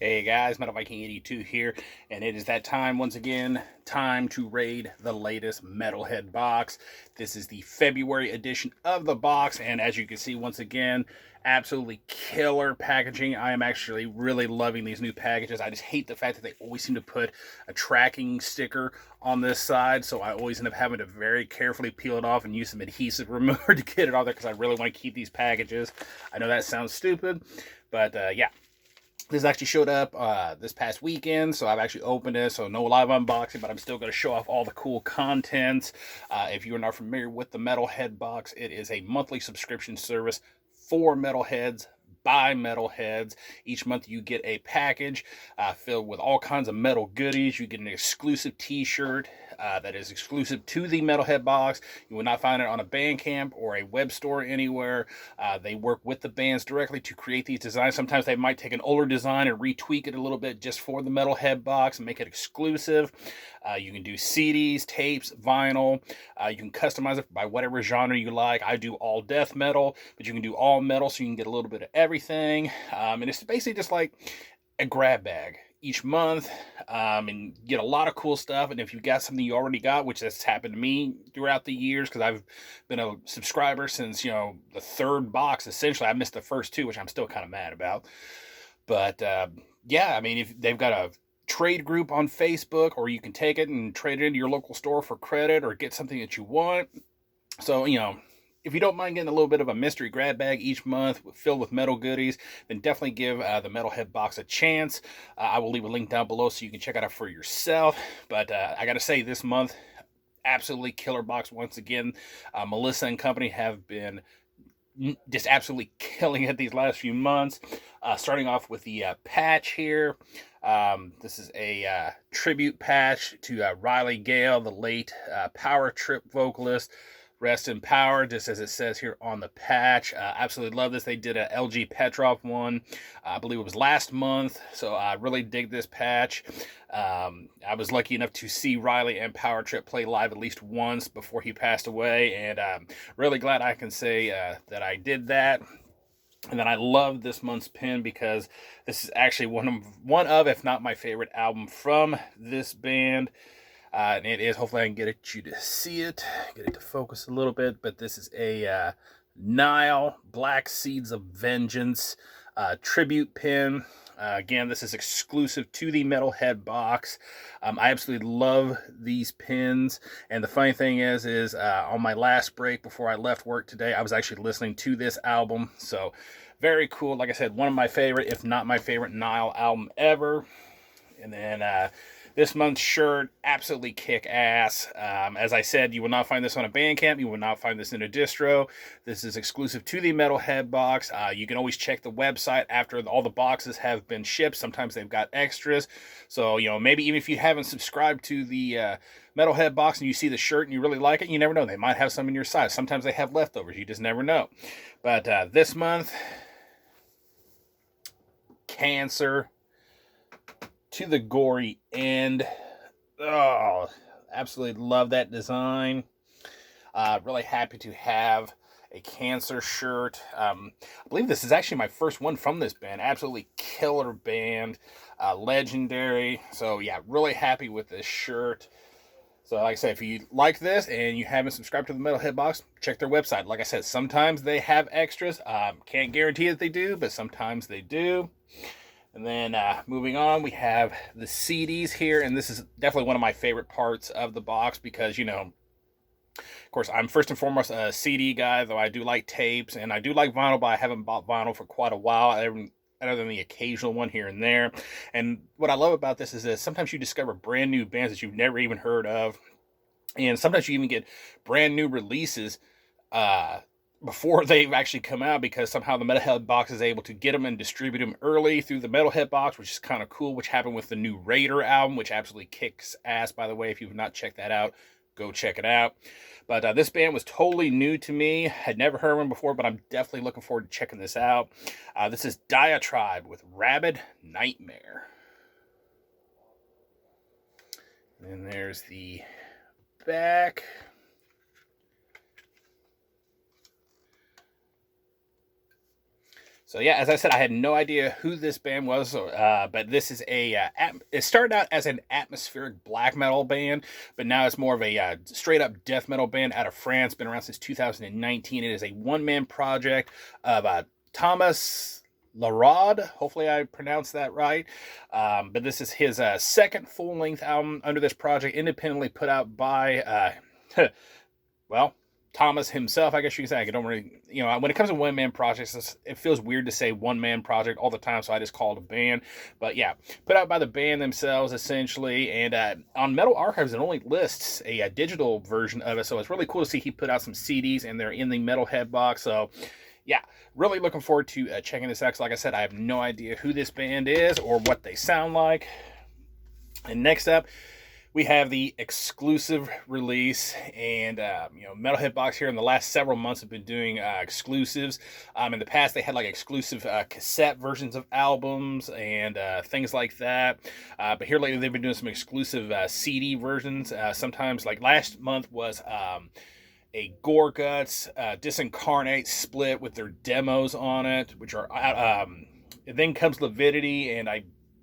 Hey guys, Metal Viking 82 here, and it is that time once again, time to raid the latest Metalhead box. This is the February edition of the box, and as you can see, once again, absolutely killer packaging. I am actually really loving these new packages. I just hate the fact that they always seem to put a tracking sticker on this side, so I always end up having to very carefully peel it off and use some adhesive remover to get it off there because I really want to keep these packages. I know that sounds stupid, but yeah. This actually showed up this past weekend, so I've actually opened it. So no live unboxing, but I'm still going to show off all the cool contents. If you are not familiar with the Metalhead Box, it is a monthly subscription service for metalheads by metalheads. Each month you get a package filled with all kinds of metal goodies. You get an exclusive t-shirt that is exclusive to the Metalhead Box. You will not find it on a Bandcamp or a web store anywhere. They work with the bands directly to create these designs. Sometimes they might take an older design and retweak it a little bit just for the Metalhead Box and make it exclusive. You can do CDs, tapes, vinyl. You can customize it by whatever genre you like. I do all death metal, but you can do all metal, so you can get a little bit of everything. And it's basically just like a grab bag each month, and get a lot of cool stuff. And if you got something you already got, which has happened to me throughout the years, because I've been a subscriber since the third box. Essentially, I missed the first two, which I'm still kind of mad about. But yeah, I mean, if they've got a trade group on Facebook, or you can take it and trade it into your local store for credit or get something that you want. So if you don't mind getting a little bit of a mystery grab bag each month filled with metal goodies, then definitely give the Metalhead Box a chance. I will leave a link down below so you can check it out for yourself. But I got to say, this month, absolutely killer box once again. Melissa and company have been just absolutely killing it these last few months. Starting off with the patch here. This is a tribute patch to Riley Gale, the late Power Trip vocalist. Rest in power, just as it says here on the patch. Absolutely love this. They did a LG Petrov one, I believe it was last month, so I really dig this patch. I was lucky enough to see Riley and Power Trip play live at least once before he passed away, and I'm really glad I can say that I did that. And then I love this month's pin because this is actually one of, if not my favorite album from this band. And it is, hopefully I can get you to see it, get it to focus a little bit, but this is a Nile Black Seeds of Vengeance tribute pin. Again, this is exclusive to the Metalhead Box. I absolutely love these pins, and the funny thing is on my last break before I left work today, I was actually listening to this album, so very cool. Like I said, one of my favorite, if not my favorite, Nile album ever. And then this month's shirt, absolutely kick ass. As I said, you will not find this on a Bandcamp. You will not find this in a distro. This is exclusive to the Metalhead Box. You can always check the website after all the boxes have been shipped. Sometimes they've got extras. So, maybe even if you haven't subscribed to the Metalhead Box and you see the shirt and you really like it, you never know. They might have some in your size. Sometimes they have leftovers. You just never know. But this month, Cancer to the gory end. Oh, absolutely love that design. Really happy to have a Cancer shirt. I believe this is actually my first one from this band. Absolutely killer band. Legendary. So yeah, really happy with this shirt. So like I said, if you like this and you haven't subscribed to the Metalhead Box, check their website. Like I said, sometimes they have extras. Can't guarantee that they do, but sometimes they do. And then moving on, we have the CDs here, and this is definitely one of my favorite parts of the box because, of course, I'm first and foremost a CD guy, though I do like tapes, and I do like vinyl, but I haven't bought vinyl for quite a while, other than the occasional one here and there. And what I love about this is that sometimes you discover brand new bands that you've never even heard of, and sometimes you even get brand new releases before they've actually come out, because somehow the Metalhead Box is able to get them and distribute them early through the Metalhead Box, which is kind of cool, which happened with the new Raider album, which absolutely kicks ass, by the way. If you've not checked that out, go check it out. But this band was totally new to me. Had never heard of them before, but I'm definitely looking forward to checking this out. This is Diatribe with Rabid Nightmare. And there's the back. So yeah, as I said, I had no idea who this band was, but this is it started out as an atmospheric black metal band, but now it's more of a straight up death metal band out of France. Been around since 2019. It is a one-man project of Thomas Larod. Hopefully I pronounced that right. But this is his second full-length album under this project, independently put out by, well, Thomas himself, I guess you can say. I don't really, when it comes to one-man projects, it feels weird to say one-man project all the time, so I just call it a band. But yeah, put out by the band themselves, essentially. And on Metal Archives, it only lists a digital version of it, so it's really cool to see he put out some CDs, and they're in the Metalhead box. So yeah, really looking forward to checking this out. Like I said, I have no idea who this band is or what they sound like. And next up, we have the exclusive release, and Metalhead Box here in the last several months have been doing exclusives. In the past, they had like exclusive cassette versions of albums and things like that. But here lately, they've been doing some exclusive CD versions. Sometimes, like last month was a Gore Guts Disincarnate split with their demos on it, which are then comes Lividity, and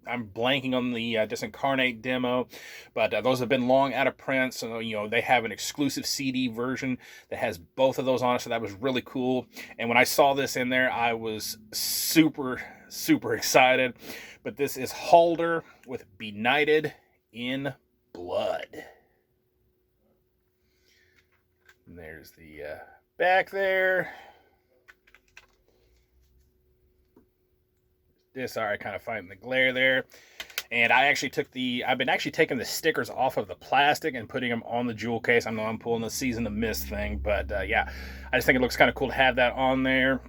I'm blanking on the Disincarnate demo, but those have been long out of print, so they have an exclusive CD version that has both of those on it, so that was really cool. And when I saw this in there, I was super excited. But this is Halder with Benighted in Blood. And there's the back there. Sorry, kind of fighting the glare there. And I've been actually taking the stickers off of the plastic and putting them on the jewel case. I know I'm pulling the Season of Mist thing, but yeah, I just think it looks kind of cool to have that on there.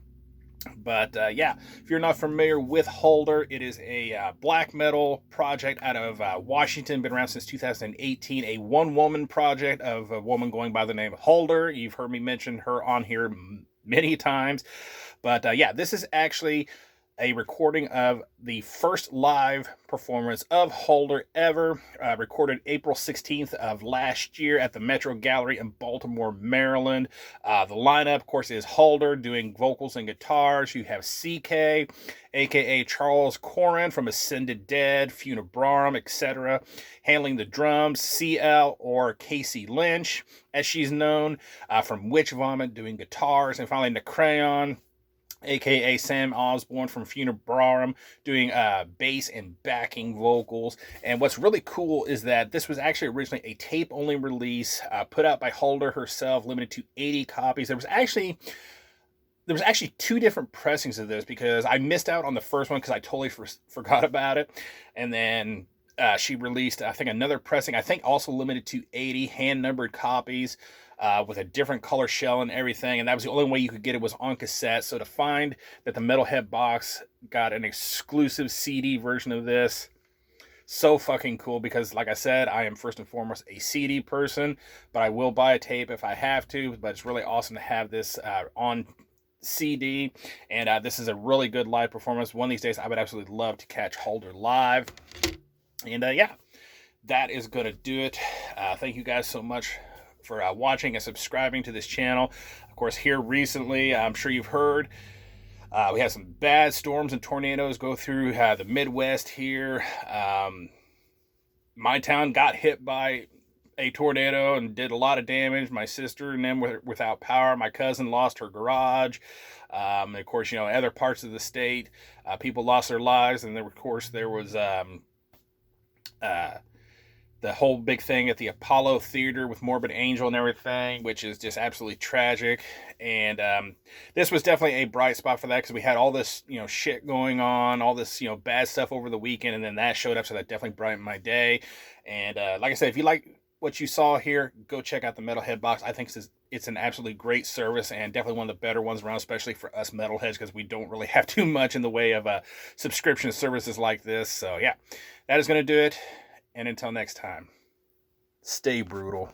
But yeah, if you're not familiar with Halder, it is a black metal project out of Washington, been around since 2018, a one-woman project of a woman going by the name of Halder. You've heard me mention her on here many times. But yeah, this is actually a recording of the first live performance of Halder ever, recorded April 16th of last year at the Metro Gallery in Baltimore, Maryland. The lineup, of course, is Halder doing vocals and guitars. You have CK, aka Charles Corin from Ascended Dead, Funebrarum, etc., handling the drums. CL, or Casey Lynch, as she's known, from Witch Vomit, doing guitars. And finally, Necrayon, aka Sam Osborne from Funebrarum, doing bass and backing vocals. And what's really cool is that this was actually originally a tape-only release, put out by Halder herself, limited to 80 copies. There was actually two different pressings of this, because I missed out on the first one because I totally forgot about it. And then she released, I think, another pressing, I think also limited to 80 hand-numbered copies, with a different color shell and everything, and that was the only way you could get it, was on cassette. So to find that the Metalhead Box got an exclusive CD version of this, so fucking cool, because like I said, I am first and foremost a CD person, but I will buy a tape if I have to. But it's really awesome to have this on CD, and this is a really good live performance. One of these days, I would absolutely love to catch Halder live. And yeah, that is going to do it. Thank you guys so much for watching and subscribing to this channel. Of course, here recently, I'm sure you've heard, we had some bad storms and tornadoes go through the Midwest here. My town got hit by a tornado and did a lot of damage. My sister and them were without power. My cousin lost her garage. And of course, other parts of the state, people lost their lives. And then, of course, there was the whole big thing at the Apollo Theater with Morbid Angel and everything, which is just absolutely tragic. And this was definitely a bright spot for that, because we had all this, shit going on, all this, bad stuff over the weekend, and then that showed up, so that definitely brightened my day. And like I said, if you like what you saw here, go check out the Metalhead Box. I think it's an absolutely great service, and definitely one of the better ones around, especially for us metalheads, because we don't really have too much in the way of subscription services like this. So yeah, that is going to do it. And until next time, stay brutal.